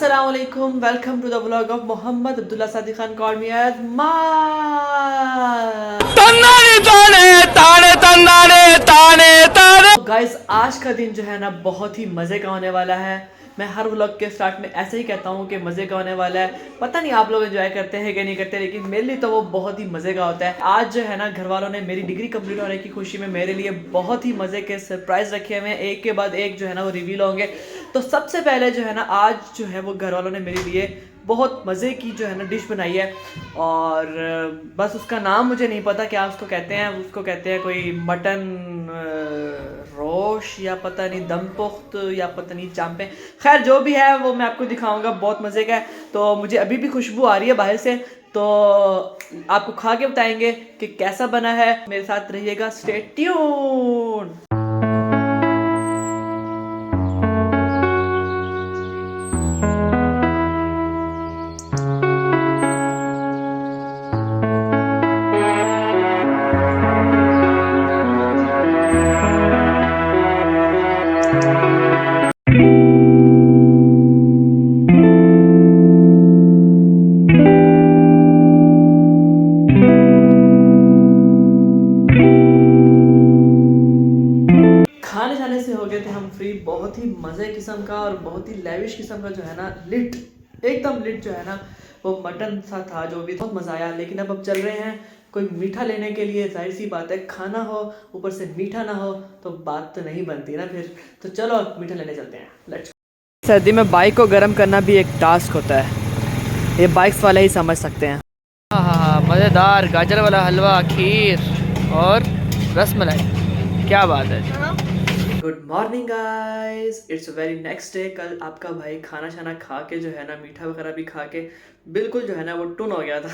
Assalamualaikum, welcome to the vlog of Muhammad Abdullah Sadiq Khan called me as Ma। Guys आज का दिन जो है ना बहुत ही मज़े का होने वाला है। मैं हर व्लॉग के स्टार्ट में ऐसे ही कहता हूँ कि मज़े का होने वाला है। पता नहीं आप लोग एंजॉय करते हैं कि नहीं करते, लेकिन मेरे लिए तो वो बहुत ही मज़े का होता है। आज जो है ना घर वालों ने मेरी डिग्री कंप्लीट होने की खुशी में मेरे लिए बहुत ही मज़े के सरप्राइज़ रखे हुए हैं। एक के बाद एक जो है ना वो रिवील होंगे। तो सबसे पहले जो है ना आज जो है वो घर वालों ने मेरे लिए बहुत मज़े की जो है ना डिश बनाई है, और बस उसका नाम मुझे नहीं पता क्या उसको कहते हैं। उसको कहते हैं कोई मटन रोश या पता नहीं दम पुख्त या पता नहीं चांपे। खैर जो भी है वो मैं आपको दिखाऊंगा, बहुत मज़े का है। तो मुझे अभी भी खुशबू आ रही है बाहर से, तो आपको खा के बताएंगे कि कैसा बना है। मेरे साथ रहिएगा, स्टे ट्यून। खाने जाने से हो गए थे हम फ्री। बहुत ही मज़े किस्म का और बहुत ही लेविश किस्म का जो है ना लिट, एकदम लिट जो है ना वो मटन सा था, जो भी बहुत मज़ा आया। लेकिन अब चल रहे हैं कोई मीठा लेने के लिए। जाहिर सी बात है, खाना हो ऊपर से मीठा ना हो तो बात तो नहीं बनती ना फिर। तो चलो मीठा लेने चलते हैं, लेट्स। सर्दी में बाइक को गर्म करना भी एक टास्क होता है, ये बाइक्स वाले ही समझ सकते हैं। हाँ हाँ हाँ, मज़ेदार गाजर वाला हलवा, खीर और रसमलाई, क्या बात है। Good morning guys, it's very next day. कल आपका भाई खाना शाना खा के जो है ना मीठा वगैरह भी खा के बिल्कुल जो है ना वो टुन हो गया था।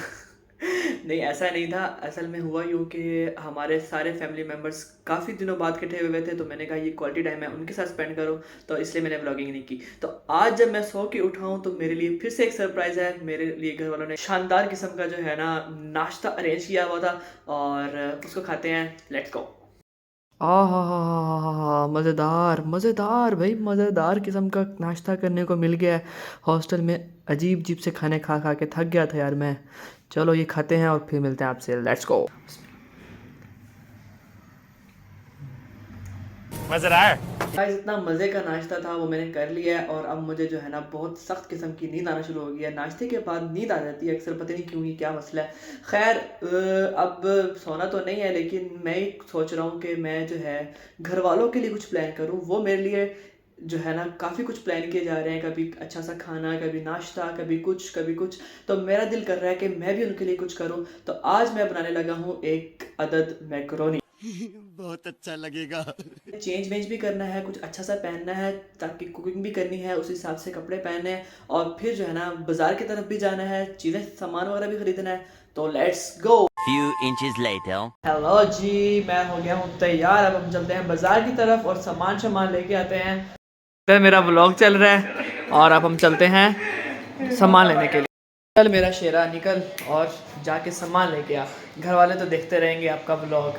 नहीं ऐसा नहीं था, असल में हुआ यूँ कि हमारे सारे फैमिली मेम्बर्स काफ़ी दिनों बाद इकट्ठे हुए थे, तो मैंने कहा ये क्वालिटी टाइम है, उनके साथ स्पेंड करो। तो इसलिए मैंने व्लॉगिंग नहीं की। तो आज जब मैं सो के उठा हूँ तो मेरे लिए फिर से एक सरप्राइज़ है। मेरे लिए घर वालों ने शानदार किस्म का जो है ना नाश्ता अरेंज किया हुआ था, और उसको खाते हैं, लेट्स गो। मज़ेदार मज़ेदार भाई, मज़ेदार किस्म का नाश्ता करने को मिल गया है। हॉस्टल में अजीब अजीब से खाने खा खा के थक गया था यार मैं। चलो ये खाते हैं और फिर मिलते हैं आपसे, लेट्स गो। मज़ा आ रहा है गाइस, इतना मज़े का नाश्ता था वो मैंने कर लिया है, और अब मुझे जो है ना बहुत सख्त किस्म की नींद आना शुरू हो गई है। नाश्ते के बाद नींद आ जाती है अक्सर, पता नहीं क्यों, ये क्या मसला है। खैर अब सोना तो नहीं है, लेकिन मैं ही सोच रहा हूँ कि मैं जो है घर वालों के लिए कुछ प्लान करूँ। वो मेरे लिए जो है ना काफ़ी कुछ प्लान किए जा रहे हैं, कभी अच्छा सा खाना, कभी नाश्ता, कभी कुछ कभी कुछ। तो मेरा दिल कर रहा है कि मैं भी उनके लिए कुछ करूँ। तो आज मैं बनाने लगा हूँ एक अदद मैकरोनी। बहुत अच्छा लगेगा। चेंज वेंज भी करना है, कुछ अच्छा सा पहनना है, ताकि कुकिंग भी करनी है, उस हिसाब से कपड़े पहनने हैं, और फिर जो है ना बाजार की तरफ भी जाना है, चीज़ें सामान वगैरह भी खरीदना है। तो let's go. Few inches later. Hello जी, मैं हो गया हूँ तैयार। अब हम चलते हैं बाजार की तरफ और सामान सामान लेके आते हैं। तो मेरा व्लॉग चल रहा है और अब हम चलते हैं सामान लेने के लिए। चल मेरा शेरा निकल और जाके सामान लेके आ। घर वाले तो देखते रहेंगे आपका व्लॉग।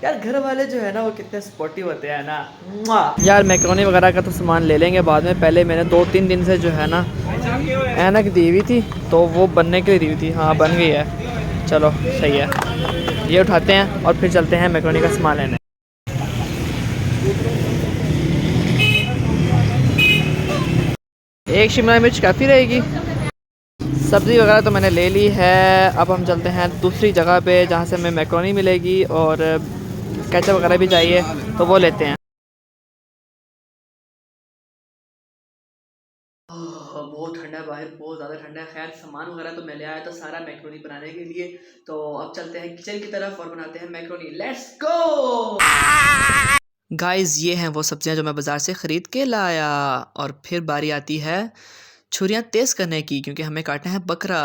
यार घर वाले जो है ना वो कितने सपोर्टिव होते हैं ना। मुआ। यार मैक्रोनी वगैरह का तो सामान ले लेंगे बाद में। पहले मैंने 2-3 दिन से जो है ना ऐनक दी हुई थी, तो वो बनने के लिए दी हुई थी। हाँ बन गई है, चलो सही है। ये उठाते हैं और फिर चलते हैं मैक्रोनी का सामान लेने। एक शिमला मिर्च काफ़ी रहेगी। सब्ज़ी वगैरह तो मैंने ले ली है। अब हम चलते हैं दूसरी जगह पे जहाँ से हमें मैक्रोनी मिलेगी, और केचप वगैरह भी चाहिए, तो वो लेते हैं। बहुत ठंडा है बाहर, बहुत ज़्यादा ठंडा है। खैर सामान वगैरह तो मैं ले आया था सारा मैक्रोनी बनाने के लिए। तो अब चलते हैं किचन की तरफ और बनाते हैं मैक्रोनी, लेट्स गो। गाइस ये हैं वो सब्जियां जो मैं बाज़ार से ख़रीद के लाया, और फिर बारी आती है छुरियाँ तेज़ करने की, क्योंकि हमें काटना है बकरा।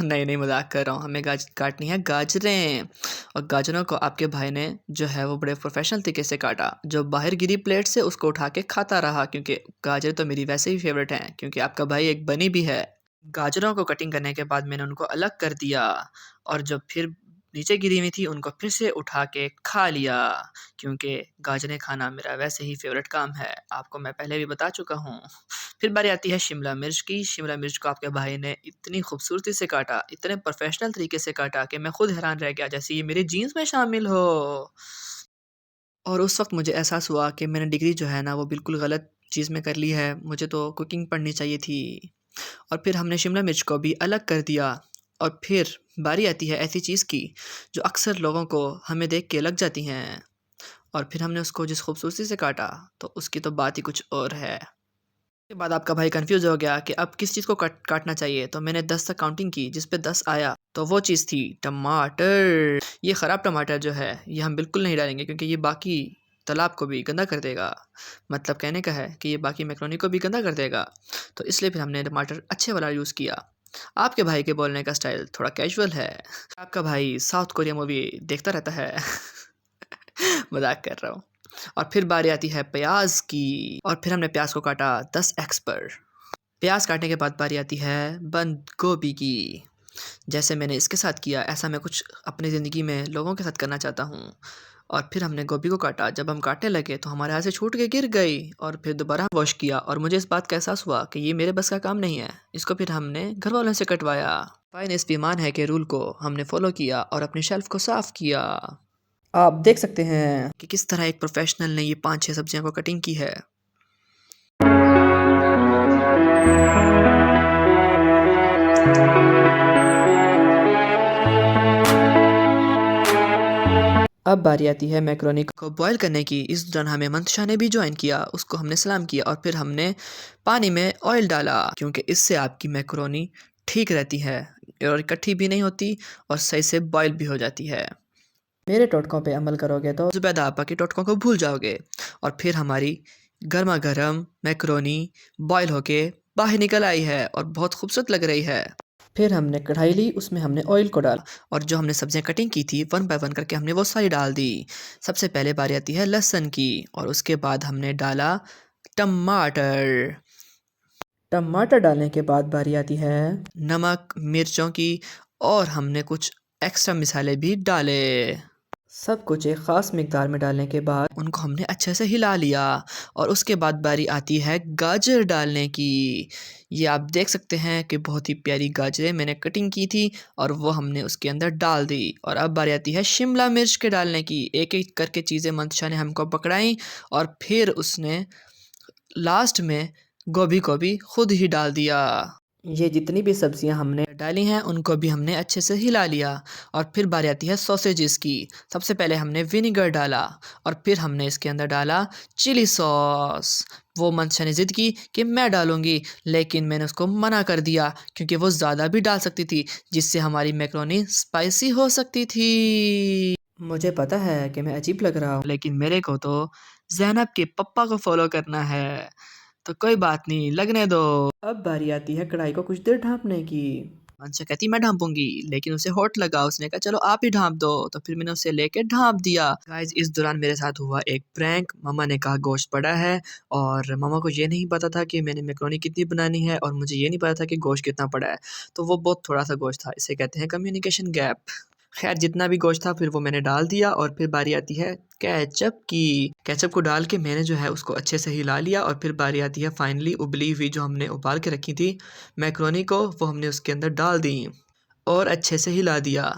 नहीं नहीं मजाक कर रहा हूँ, हमें काटनी है गाजरें। और गाजरों को आपके भाई ने जो है वो बड़े प्रोफेशनल तरीके से काटा। जो बाहर गिरी प्लेट से उसको उठा के खाता रहा, क्योंकि गाजर तो मेरी वैसे ही फेवरेट हैं, क्योंकि आपका भाई एक बनी भी है। गाजरों को कटिंग करने के बाद मैंने उनको अलग कर दिया, और जब फिर नीचे गिरी हुई थी उनको फिर से उठा के खा लिया, क्योंकि गाजरें खाना मेरा वैसे ही फेवरेट काम है, आपको मैं पहले भी बता चुका हूँ। फिर बारी आती है शिमला मिर्च की। शिमला मिर्च को आपके भाई ने इतनी खूबसूरती से काटा, इतने प्रोफेशनल तरीके से काटा कि मैं खुद हैरान रह गया, जैसे ये मेरे जीन्स में शामिल हो। और उस वक़्त मुझे एहसास हुआ कि मैंने डिग्री जो है ना वो बिल्कुल गलत चीज़ में कर ली है, मुझे तो कुकिंग पढ़नी चाहिए थी। और फिर हमने शिमला मिर्च को भी अलग कर दिया। और फिर बारी आती है ऐसी चीज़ की जो अक्सर लोगों को हमें देख के लग जाती हैं, और फिर हमने उसको जिस खूबसूरती से काटा तो उसकी तो बात ही कुछ और है। उसके बाद आपका भाई कंफ्यूज हो गया कि अब किस चीज़ को काटना चाहिए, तो मैंने 10 तक काउंटिंग की, जिस पे 10 आया तो वो चीज़ थी टमाटर। ये ख़राब टमाटर जो है ये हम बिल्कुल नहीं डालेंगे, क्योंकि ये बाकी तालाब को भी गंदा कर देगा। मतलब कहने का है कि ये बाकी मैक्रोनी को भी गंदा कर देगा, तो इसलिए फिर हमने टमाटर अच्छे वाला यूज़ किया। आपके भाई के बोलने का स्टाइल थोड़ा कैजुअल है। आपका भाई साउथ कोरिया मूवी देखता रहता है। मजाक कर रहा हूँ। और फिर बारी आती है प्याज की, और फिर हमने प्याज को काटा 10 एक्स पर। प्याज काटने के बाद बारी आती है बंद गोभी की। जैसे मैंने इसके साथ किया, ऐसा मैं कुछ अपनी ज़िंदगी में लोगों के साथ करना चाहता हूँ। और फिर हमने गोभी को काटा, जब हम काटने लगे तो हमारे हाथ से छूट के गिर गई, और फिर दोबारा वॉश किया, और मुझे इस बात का एहसास हुआ कि ये मेरे बस का काम नहीं है। इसको फिर हमने घर वालों से कटवाया। फाइन इस विमान है के रूल को हमने फॉलो किया और अपनी शेल्फ को साफ़ किया। आप देख सकते हैं कि किस तरह एक प्रोफेशनल ने ये 5-6 सब्जियों को कटिंग की है। अब बारी आती है मैक्रोनी को बॉईल करने की। इस दौरान हमें मंतशा ने भी ज्वाइन किया, उसको हमने सलाम किया, और फिर हमने पानी में ऑयल डाला, क्योंकि इससे आपकी मैक्रोनी ठीक रहती है और इकट्ठी भी नहीं होती और सही से बॉईल भी हो जाती है। मेरे टोटकों पे अमल करोगे तो ज़ुबैदा आपा की टोटकों को भूल जाओगे। और फिर हमारी गर्मा गर्म मैक्रोनी बॉईल होके बाहर निकल आई है और बहुत खूबसूरत लग रही है। फिर हमने कढ़ाई ली, उसमें हमने ऑयल को डाला, और जो हमने सब्जियां कटिंग की थी 1 बाय 1 करके हमने वो सारी डाल दी। सबसे पहले बारी आती है लहसुन की, और उसके बाद हमने डाला टमाटर। टमाटर डालने के बाद बारी आती है नमक मिर्चों की, और हमने कुछ एक्स्ट्रा मसाले भी डाले। सब कुछ एक ख़ास मिकदार में डालने के बाद उनको हमने अच्छे से हिला लिया, और उसके बाद बारी आती है गाजर डालने की। ये आप देख सकते हैं कि बहुत ही प्यारी गाजरें मैंने कटिंग की थी, और वो हमने उसके अंदर डाल दी। और अब बारी आती है शिमला मिर्च के डालने की। एक एक करके चीज़ें मंतशा ने हमको पकड़ाई, और फिर उसने लास्ट में गोभी को भी खुद ही डाल दिया। ये जितनी भी सब्जियां हमने डाली हैं उनको भी हमने अच्छे से हिला लिया। और फिर बारी आती है सॉसेजेस की। सबसे पहले हमने विनेगर डाला, और फिर हमने इसके अंदर डाला चिली सॉस। वो मंतशा ने ज़िद की कि मैं डालूंगी, लेकिन मैंने उसको मना कर दिया, क्योंकि वो ज़्यादा भी डाल सकती थी, जिससे हमारी मैक्रोनी स्पाइसी हो सकती थी। मुझे पता है कि मैं अजीब लग रहा हूँ, लेकिन मेरे को तो ज़ैनब के पप्पा को फॉलो करना है, तो कोई बात नहीं, लगने दो। अब बारी आती है कढ़ाई को कुछ देर ढाँपने की। मंशा कहती मैं ढाँपूंगी, लेकिन उसे हॉट लगा। उसने कहा चलो आप ही ढाँप दो, तो फिर मैंने उसे लेके ढाँप दिया। गाइस इस दौरान मेरे साथ हुआ एक प्रैंक। मम्मा ने कहा गोश्त पड़ा है, और मम्मा को ये नहीं पता था कि मैंने मैक्रोनी कितनी बनानी है, और मुझे ये नहीं पता था कि गोश्त कितना पड़ा है। तो वो बहुत थोड़ा सा गोश्त था, इसे कहते हैं कम्युनिकेशन गैप। खैर जितना भी गोश्त था फिर वो मैंने डाल दिया। और फिर बारी आती है केचप की। केचप को डाल के मैंने जो है उसको अच्छे से हिला लिया, और फिर बारी आती है फाइनली उबली हुई जो हमने उबाल के रखी थी मैक्रोनी को, वो हमने उसके अंदर डाल दी और अच्छे से हिला दिया,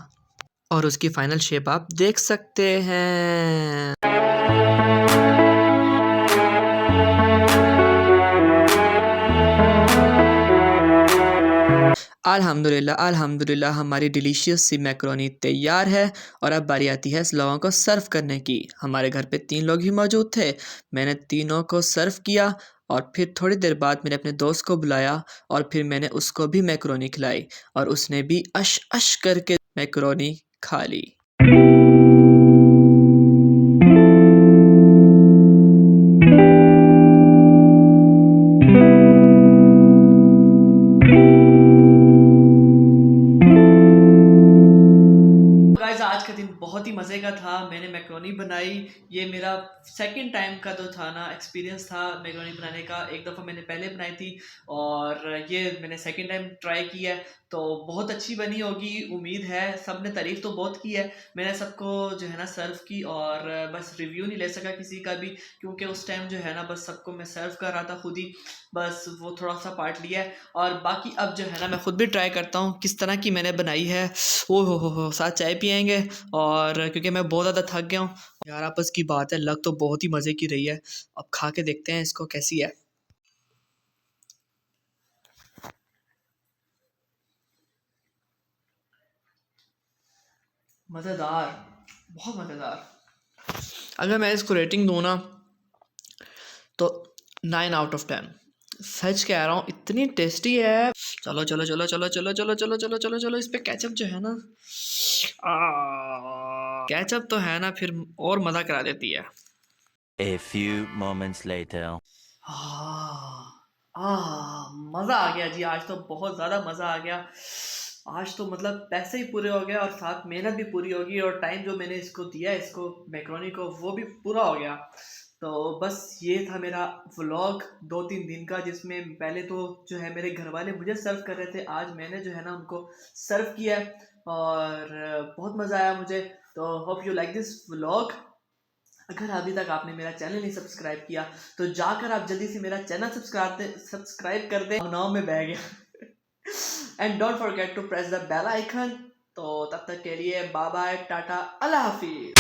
और उसकी फाइनल शेप आप देख सकते हैं। अल्हम्दुलिल्लाह अल्हम्दुलिल्लाह हमारी डिलीशियस सी मैक्रोनी तैयार है। और अब बारी आती है इस लोगों को सर्व करने की। हमारे घर पे 3 लोग ही मौजूद थे, मैंने तीनों को सर्व किया, और फिर थोड़ी देर बाद मैंने अपने दोस्त को बुलाया, और फिर मैंने उसको भी मैक्रोनी खिलाई, और उसने भी अश अश करके मैक्रोनी खा ली। गाइस आज का दिन बहुत ही मज़े का था, मैंने मैक्रोनी बनाई। ये मेरा सेकंड टाइम का जो था ना एक्सपीरियंस था मैक्रोनी बनाने का। एक दफ़ा मैंने पहले बनाई थी और ये मैंने सेकंड टाइम ट्राई की है, तो बहुत अच्छी बनी होगी उम्मीद है। सब ने तारीफ़ तो बहुत की है, मैंने सबको जो है ना सर्व की और बस रिव्यू नहीं ले सका किसी का भी, क्योंकि उस टाइम जो है ना बस सबको मैं सर्व कर रहा था खुद ही, बस वो थोड़ा सा पार्ट लिया है। और बाकी अब जो है ना मैं खुद भी ट्राई करता हूँ किस तरह की मैंने बनाई है। ओ हो, साथ चाय पियेंगे और क्योंकि मैं बहुत ज़्यादा थक गया हूँ यार। आपस की बात है, लग तो बहुत ही मज़े की रही है। अब खा के देखते हैं इसको कैसी है। मज़ेदार, बहुत मज़ेदार। अगर मैं इसको रेटिंग दूँ ना तो 9 आउट ऑफ 10। सच कह रहा हूँ, इतनी टेस्टी है। चलो चलो चलो चलो चलो चलो चलो चलो चलो चलो, इस पे केचप जो है ना, केचप तो है ना फिर और मज़ा करा देती है। A few moments later. मज़ा आ गया जी, आज तो बहुत ज़्यादा मज़ा आ गया। आज तो मतलब पैसे ही पूरे हो गए और साथ मेहनत भी पूरी होगी और टाइम जो मैंने इसको दिया, इसको मैक्रोनी को, वो भी पूरा हो गया। तो बस ये था मेरा व्लॉग 2-3 दिन का, जिसमें पहले तो जो है मेरे घर वाले मुझे सर्व कर रहे थे, आज मैंने जो है ना उनको सर्व किया है और बहुत मज़ा आया मुझे। तो hope you like this vlog. अगर अभी तक आपने मेरा चैनल नहीं सब्सक्राइब किया तो जाकर आप जल्दी से मेरा चैनल सब्सक्राइब कर दें। नाव में बह गया। And don't forget to press the bell icon. तो तब तक के लिए बाय बाय, टाटा, अल्लाह हाफिज।